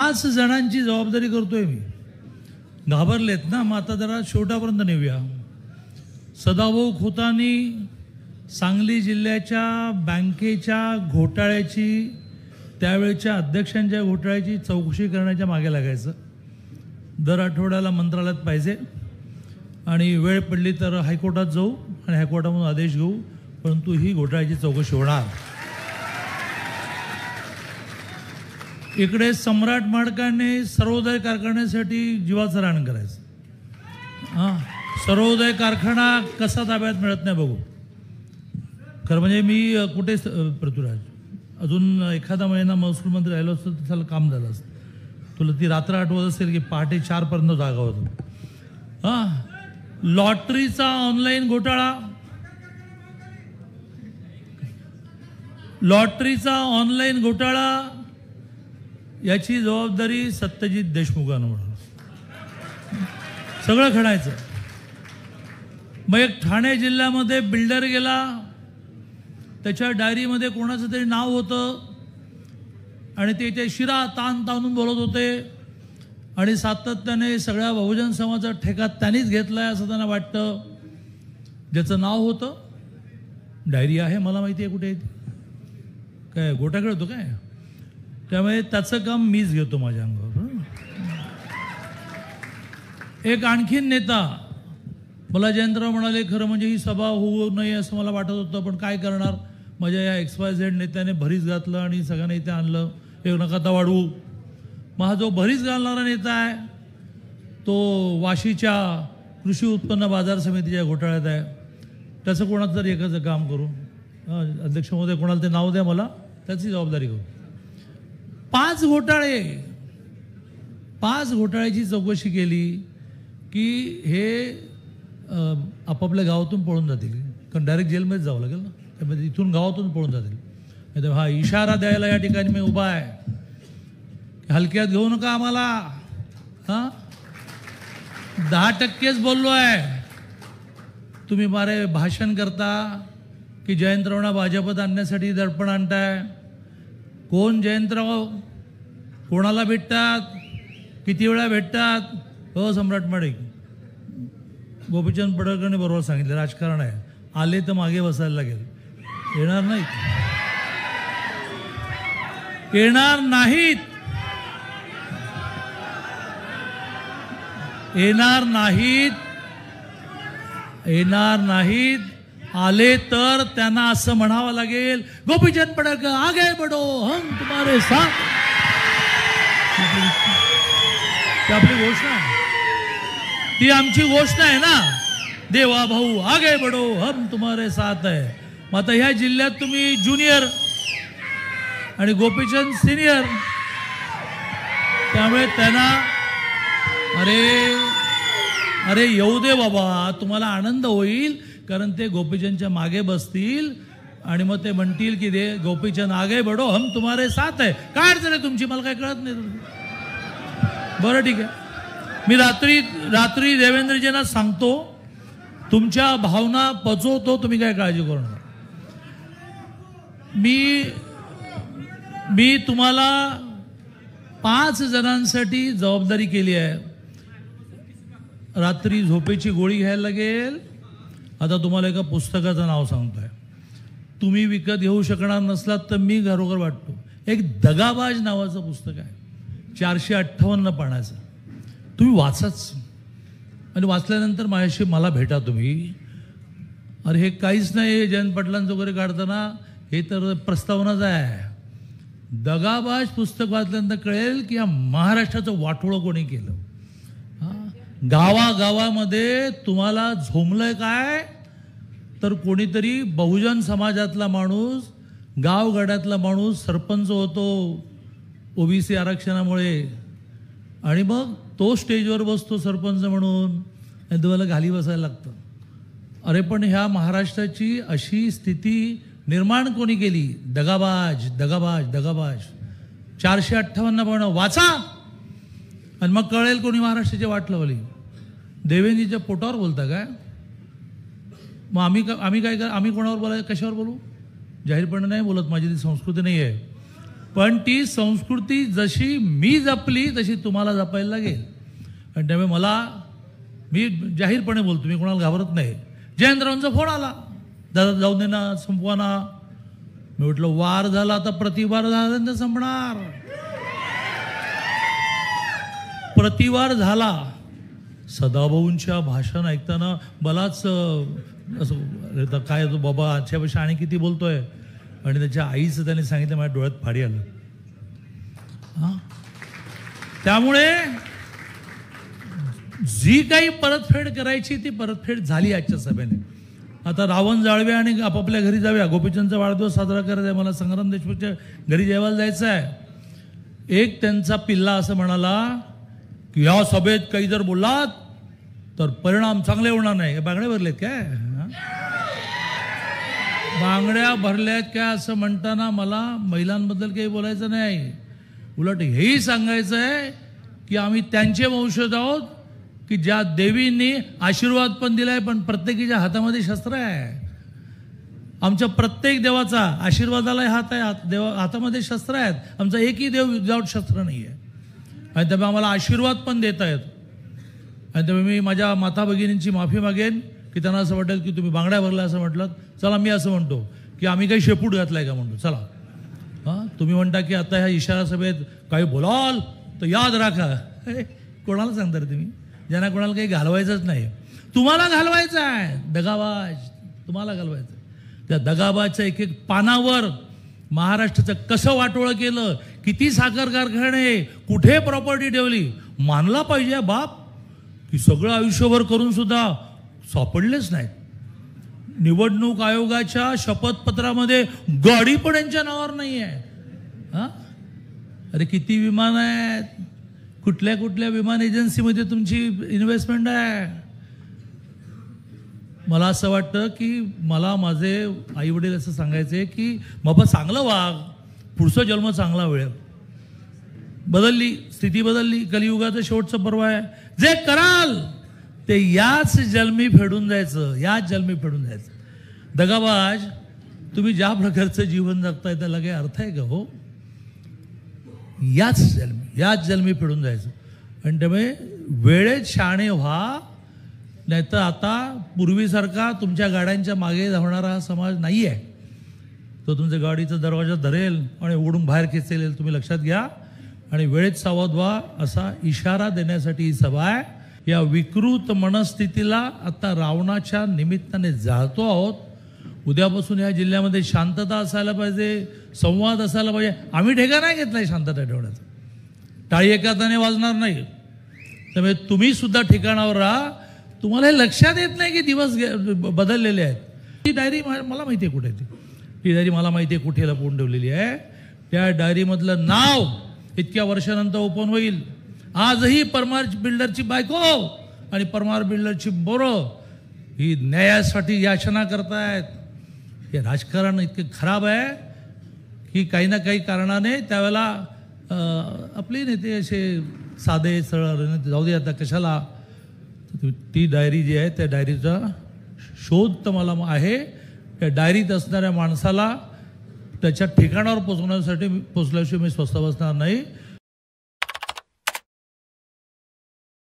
5 जणांची जबाबदारी करतोय मी. घाबरलेत ना, मग आता जरा शेवटापर्यंत नेऊया. सदाभाऊ खोतांनी सांगली जिल्ह्याच्या बँकेच्या घोटाळ्याची, त्यावेळेच्या अध्यक्षांच्या घोटाळ्याची चौकशी करण्याच्या मागे लागायचं. दर आठवड्याला मंत्रालयात पाहिजे आणि वेळ पडली तर हायकोर्टात जाऊ आणि हायकोर्टामधून आदेश घेऊ, परंतु ही घोटाळ्याची चौकशी होणार. इकडे सम्राट माडकांनी सर्वोदय कारखान्यासाठी जीवाचं रान करायचं. हां, सर्वोदय कारखाना कसा ताब्यात मिळत नाही बघू. खरं म्हणजे मी कुठे पृथ्वीराज अजून एखादा महिना महसूल मंत्री राहिलो असतं तर त्याला काम झालं असतं. तुला ती रात्र आठवत असेल की पहाटे 4 पर्यंत जागा होतो. हां, लॉटरीचा ऑनलाईन घोटाळा, लॉटरीचा ऑनलाईन घोटाळा याची जबाबदारी सत्यजित देशमुखांवर. सगळं खणायचं. मग एक ठाणे जिल्ह्यामध्ये बिल्डर गेला, त्याच्या डायरीमध्ये कोणाचं तरी नाव होतं आणि ते शिरा ताण ताणून बोलत होते आणि सातत्याने सगळ्या बहुजन समाजाचा ठेका त्यांनीच घेतलाय असं त्यांना वाटतं. ज्याचं नाव होतं, डायरी आहे, मला माहिती आहे कुठे आहे, काय गोटाकडे होतो काय, त्यामुळे त्याचं काम मीच घेतो माझ्या अंगावर. एक आणखीन नेता, मला जयंतराव म्हणाले खरं म्हणजे ही सभा होऊ नये असं मला वाटत होतं, पण काय करणार, माझ्या या XYZ नेत्याने भरीस घातलं आणि सगळ्यांना इथे आणलं. एक नका वाढवू. मग हा जो भरीस घालणारा नेता आहे तो वाशीच्या कृषी उत्पन्न बाजार समितीच्या घोटाळ्यात आहे. त्याचं कोणाचं तरी एकाचं काम करू. अध्यक्ष महोदय, कोणाला ते नाव द्या मला, त्याची जबाबदारी करू. 5 घोटाळे, 5 घोटाळ्याची चौकशी केली की हे आपापल्या गावातून पळून जातील, कारण डायरेक्ट जेलमध्ये जावं लागेल ना, त्यामध्ये इथून गावातून पळून जातील. नाही तर हा इशारा द्यायला या ठिकाणी मी उभा आहे, हलक्यात घेऊ नका आम्हाला. हां, 10%च बोललो आहे. तुम्ही मारे भाषण करता की जयंतरावना भाजपत आणण्यासाठी दडपण आणताय. कोण जयंतराव, कोणाला भेटतात, किती वेळा भेटतात? हो सम्राट माडिक, गोपीचंद पडळकरने बरोबर सांगितलं, राजकारण आहे, आले तर मागे बसायला लागेल. येणार नाहीत, येणार नाहीत, येणार नाहीत, येणार नाहीत. आले तर त्यांना असं म्हणावं लागेल, गोपीचंद पडळकर आगे बढ़ो, हम तुम्हारे साथ. ती आपली घोषणा आहे, ती आमची घोषणा आहे ना, देवा भाऊ आगे बढ़ो, हम तुम्हारे साथ है. मग आता ह्या जिल्ह्यात तुम्ही ज्युनियर आणि गोपीचंद सिनियर, त्यामुळे त्यांना अरे येऊ दे बाबा, तुम्हाला आनंद होईल, कारण ते गोपीचंदच्या मागे बसतील आणि मग ते म्हणतील की दे गोपीचंद आगे बढ़ो, हम तुम्हारे साथ है. काय अडचण आहे तुमची, मला काय कळत नाही. बरं ठीक आहे, मी रात्री देवेंद्रजींना सांगतो, तुमच्या भावना पचवतो, तुम्ही काय काळजी करू नका. मी तुम्हाला 5 जणांसाठी जबाबदारी केली आहे. रात्री झोपेची गोळी घ्यायला लागेल. आता तुम्हाला एका पुस्तकाचं नाव सांगतोय, तुम्ही विकत घेऊ शकणार नसलात तर मी घरोघर वाटतो. एक दगाबाज नावाचं पुस्तक आहे, 458 पानाचं. तुम्ही वाचाच आणि वाचल्यानंतर माझ्याशी मला भेटा तुम्ही. अरे हे काहीच नाही, जयंत पाटलांचं वगैरे काढताना हे तर प्रस्तावनाच आहे. दगाबाज पुस्तक वाचल्यानंतर कळेल की या महाराष्ट्राचं वाटोळं कोणी केलं. गावागावामध्ये तुम्हाला झोंबलंय काय, तर कोणीतरी बहुजन समाजातला माणूस, गावगाड्यातला माणूस सरपंच होतो OBC आरक्षणामुळे, आणि मग तो स्टेजवर बसतो सरपंच म्हणून आणि तुम्हाला खाली बसायला लागतं. अरे पण ह्या महाराष्ट्राची अशी स्थिती निर्माण कोणी केली? दगाबाज, दगाबाज, दगाबाज. 458 पानं वाचा आणि मग कळेल कोणी महाराष्ट्राची वाट लावली. देवेंद्रजीच्या पोटावर बोलता काय? मग आम्ही काय आम्ही कोणावर बोलायचं, कशावर बोलू? जाहीरपणे नाही बोलत, माझी ती संस्कृती नाही आहे. पण ती संस्कृती जशी मी जपली तशी तुम्हाला जपायला लागेल. आणि त्यामुळे मी जाहीरपणे बोलतो, मी कोणाला घाबरत नाही. जयंतरावांचा फोन आला, दादा जाऊन दे ना, संपवा ना. मी म्हटलं वार झाला आता प्रतिवार झाला तर संपणार. प्रतिवार झाला. सदाभाऊंच्या भाषण ऐकताना मलाच असं काय तो बाबा आजच्यापेक्षा आणि किती बोलतोय. आणि त्याच्या आईचं त्याने सांगितलं, माझ्या डोळ्यात पाणी आलं. हां, त्यामुळे जी काही परतफेड करायची ती परतफेड झाली आजच्या सभेने. आता रावण जाळवे आणि आपापल्या घरी जाऊया. गोपीचंदचा वाढदिवस साजरा करायचा आहे, मला संग्राम देशमुखच्या घरी जेवायला जायचं आहे. एक त्यांचा पिल्ला असं म्हणाला की या सभेत काही जर बोललात तर परिणाम चांगले होणार नाही. बांगड्या भरलेत काय? बांगड्या भरल्यात काय असं म्हणताना मला महिलांबद्दल काही बोलायचं नाही. उलट हेही सांगायचं आहे की आम्ही त्यांचे वंशज आहोत की ज्या देवींनी आशीर्वाद पण दिलाय, पण प्रत्येकीच्या हातामध्ये शस्त्र आहे. आमच्या प्रत्येक देवाचा आशीर्वादाला हात आहे, देवा हातामध्ये शस्त्र आहेत. आमचा एकही देव विदाऊट शस्त्र नाही आहे. आणि त्यामुळे आम्हाला आशीर्वाद पण देता येत. आणि त्यामुळे मी माझ्या माता भगिनींची माफी मागेन की त्यांना असं वाटेल की तुम्ही बांगड्या भरला असं म्हटलं. चला, मी असं म्हणतो की आम्ही काही शेपूट घातलाय का म्हणतो. चला, हां, तुम्ही म्हणता की आता ह्या इशारा सभेत काही बोलाल तर याद राखा. कोणाला सांगता रे तुम्ही? ज्यांना कोणाला काही घालवायचंच नाही. तुम्हाला घालवायचं आहे दगाबाज, तुम्हाला घालवायचं. त्या दगाबाजच्या एक एक पानावर महाराष्ट्राचं कसं वाटोळं केलं, किती साखर कारखाने, कुठे प्रॉपर्टी ठेवली. मानला पाहिजे बाप की सगळं आयुष्यभर करून सुद्धा सापडलेच नाहीत. निवडणूक आयोगाच्या शपथपत्रामध्ये गाडी पण यांच्या नावावर नाही आहे. हां, अरे किती विमान आहेत, कुठल्या कुठल्या विमान एजन्सीमध्ये तुमची इन्व्हेस्टमेंट आहे. मला असं वाटतं की मला माझे आईवडील असं सांगायचे की बाबा चांगलं वाग, पुढचा जन्म चांगला वेळ. बदलली, स्थिती बदलली, कलियुगाचं शेवटचं पर्व आहे. जे कराल ते याच जन्मी फेडून जायचं, याच जन्मी फेडून जायचं. दगाबाज, तुम्ही ज्या प्रकारचं जीवन जगताय त्याला काही अर्थ आहे का हो? याच जन्मी फेडून जायचं. आणि त्यामुळे वेळेत शहाणे व्हा, नाहीतर आता पूर्वीसारखा तुमच्या गाड्यांच्या मागे धावणारा हा समाज नाही आहे. तो तुमच्या गाडीचा दरवाजा धरेल आणि उघडून बाहेर खेचेल, तुम्ही लक्षात घ्या. आणि वेळेत सावध व्हा असा इशारा देण्यासाठी ही सभा आहे. या विकृत मनस्थितीला आता रावणाच्या निमित्ताने जाळतो आहोत. उद्यापासून या जिल्ह्यामध्ये शांतता असायला पाहिजे, संवाद असायला पाहिजे. आम्ही ठेका नाही घेतलाय शांतता ठेवण्याचा, टाळी एका हाताने वाजणार नाही. त्यामुळे तुम्ही सुद्धा ठिकाणावर राहा. तुम्हाला हे लक्षात येत नाही की दिवस बदललेले आहेत. ही डायरी मला माहिती आहे कुठे ती डायरी मला माहिती आहे कुठे लपवून ठेवलेली आहे. त्या डायरीमधलं नाव इतक्या वर्षानंतर ओपन होईल. आजही परमार बिल्डरची बायको आणि परमार बिल्डरची बोरं ही न्यायासाठी याचना करतायत. हे राजकारण इतके खराब आहे की काही ना काही कारणाने त्यावेळेला आपले नेते असे साधे सरळ जाऊ दे आता कशाला. ती डायरी जी आहे त्या डायरीचा शोध तर मला आहे. त्या डायरीत असणाऱ्या माणसाला त्याच्या ठिकाणावर पोचवण्यासाठी पोचल्याशिवाय मी स्वस्थ बसणार नाही.